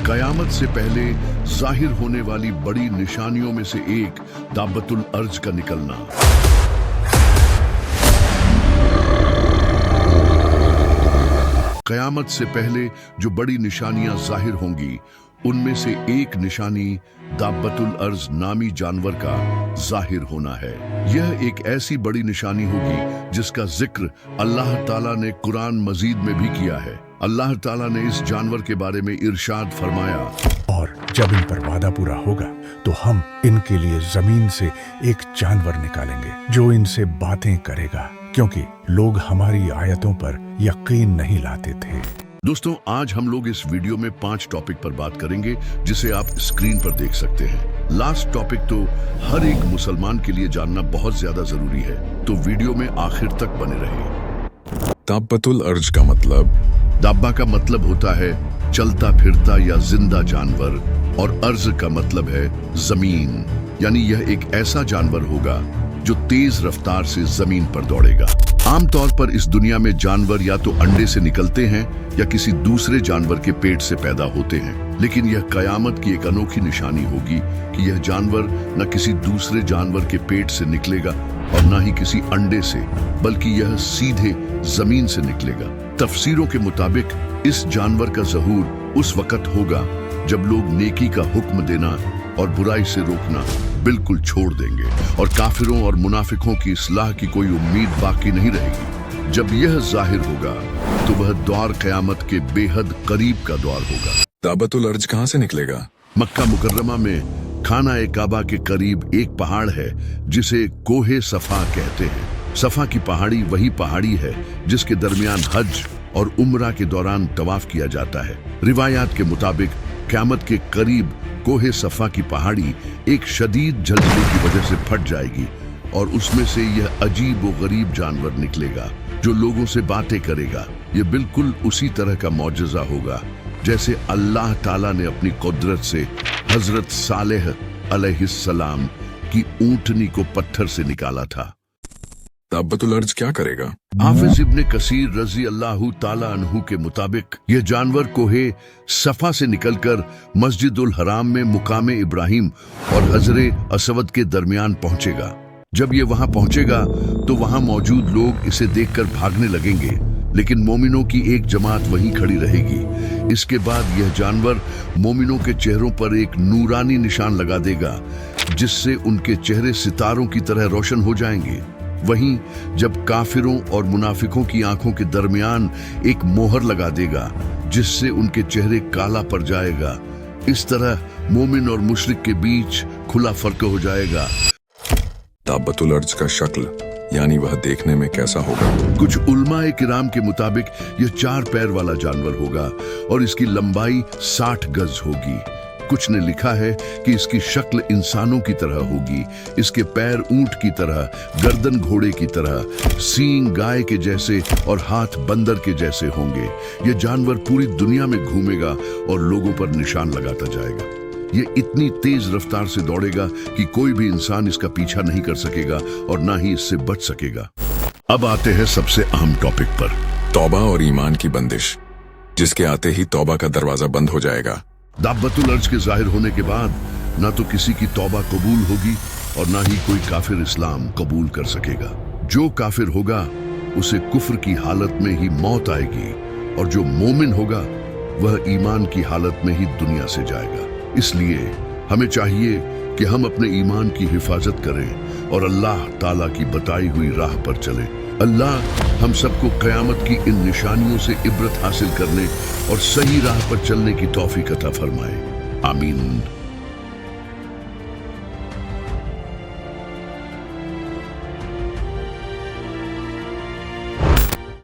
कयामत से पहले जाहिर होने वाली बड़ी निशानियों में से एक दाब्बतुल अर्ज का निकलना। कयामत से पहले जो बड़ी निशानियां जाहिर होंगी उनमें से एक निशानी दाब्बतुल अर्ज नामी जानवर का जाहिर होना है। यह एक ऐसी बड़ी निशानी होगी जिसका जिक्र अल्लाह ताला ने कुरान मजीद में भी किया है। अल्लाह ताला ने इस जानवर के बारे में इरशाद फरमाया, और जब इन पर वादा पूरा होगा तो हम इनके लिए जमीन से एक जानवर निकालेंगे जो इनसे बातें करेगा, क्योंकि लोग हमारी आयतों पर यकीन नहीं लाते थे। दोस्तों, आज हम लोग इस वीडियो में 5 टॉपिक पर बात करेंगे जिसे आप स्क्रीन पर देख सकते हैं। लास्ट टॉपिक तो हर एक मुसलमान के लिए जानना बहुत ज्यादा जरूरी है, तो वीडियो में आखिर तक बने रहिए। दाब्बतुल अर्ज का मतलब? दाब्बा का मतलब होता है चलता फिरता या जिंदा जानवर, और अर्ज का मतलब है जमीन, यानी यह एक ऐसा जानवर होगा जो तेज रफ्तार से जमीन पर दौड़ेगा। आमतौर पर इस दुनिया में जानवर या तो अंडे से निकलते हैं या किसी दूसरे जानवर के पेट से पैदा होते हैं, लेकिन यह कयामत की एक अनोखी निशानी होगी कि यह जानवर न किसी दूसरे जानवर के पेट से निकलेगा और न ही किसी अंडे से, बल्कि यह सीधे जमीन से निकलेगा। तफसीरों के मुताबिक इस जानवर का ज़हूर उस वक्त होगा जब लोग नेकी का हुक्म देना और बुराई से रोकना बिल्कुल छोड़ देंगे और काफिरों और मुनाफिकों की इस्लाह की कोई उम्मीद बाकी नहीं रहेगी। जब यह जाहिर होगा तो वह द्वार क़यामत के बेहद करीब का द्वार होगा। दाब्बतुल अर्ज कहाँ से निकलेगा? मक्का मुकर्रमा में खाना ए काबा के करीब एक पहाड़ है जिसे कोहे सफा कहते हैं। सफा की पहाड़ी वही पहाड़ी है जिसके दरमियान हज और उम्रा के दौरान तवाफ किया जाता है। रिवायात के मुताबिक क़यामत के करीब कोहे सफा की पहाड़ी एक शदीद झलझली की वजह से फट जाएगी और उसमें से यह अजीब व गरीब जानवर निकलेगा जो लोगों से बातें करेगा। यह बिल्कुल उसी तरह का मौजज़ा होगा जैसे अल्लाह ताला ने अपनी कुदरत से हजरत सालेह अलैहिस्सलाम की ऊंटनी को पत्थर से निकाला था। दाब्बतुल अर्ज क्या करेगा? हाफिज इब्ने कसीर रजी अल्लाहु ताला अन्हु के मुताबिक यह जानवर कोहे सफा से निकलकर मस्जिदुल हराम में मुकामे इब्राहिम और हजरे असवद के दरमियान पहुंचेगा। जब ये वहां पहुंचेगा तो वहां मौजूद लोग इसे देखकर भागने लगेंगे, लेकिन मोमिनों की एक जमात वहीं खड़ी रहेगी। इसके बाद यह जानवर मोमिनों के चेहरों पर एक नूरानी निशान लगा देगा जिससे उनके चेहरे सितारों की तरह रोशन हो जाएंगे। वहीं जब काफिरों और मुनाफिकों की आंखों के दरमियान एक मोहर लगा देगा जिससे उनके चेहरे काला पड़ जाएगा। इस तरह मोमिन और मुशरिक के बीच खुला फर्क हो जाएगा। दाब्बतुल अर्ज का शक्ल, यानी वह देखने में कैसा होगा? कुछ उलमाए किराम के मुताबिक यह 4 पैर वाला जानवर होगा और इसकी लंबाई 60 गज होगी। कुछ ने लिखा है कि इसकी शक्ल इंसानों की तरह होगी। इसके पैर ऊंट की तरह, गर्दन घोड़े की तरह, सींग गाय के जैसे और हाथ बंदर के जैसे होंगे। यह जानवर पूरी दुनिया में घूमेगा और लोगों पर निशान लगाता जाएगा। यह इतनी तेज रफ्तार से दौड़ेगा कि कोई भी इंसान इसका पीछा नहीं कर सकेगा और ना ही इससे बच सकेगा। अब आते हैं सबसे अहम टॉपिक पर, तौबा और ईमान की बंदिश, जिसके आते ही तौबा का दरवाजा बंद हो जाएगा। दाब्बतुल अर्ज के जाहिर होने के बाद ना तो किसी की तौबा कबूल होगी और ना ही कोई काफिर इस्लाम कबूल कर सकेगा। जो काफिर होगा उसे कुफ्र की हालत में ही मौत आएगी और जो मोमिन होगा वह ईमान की हालत में ही दुनिया से जाएगा। इसलिए हमें चाहिए कि हम अपने ईमान की हिफाजत करें और अल्लाह ताला की बताई हुई राह पर चलें। अल्लाह हम सबको क़यामत की इन निशानियों से इबरत हासिल करने और सही राह पर चलने की तौफीक अता फरमाए। आमीन।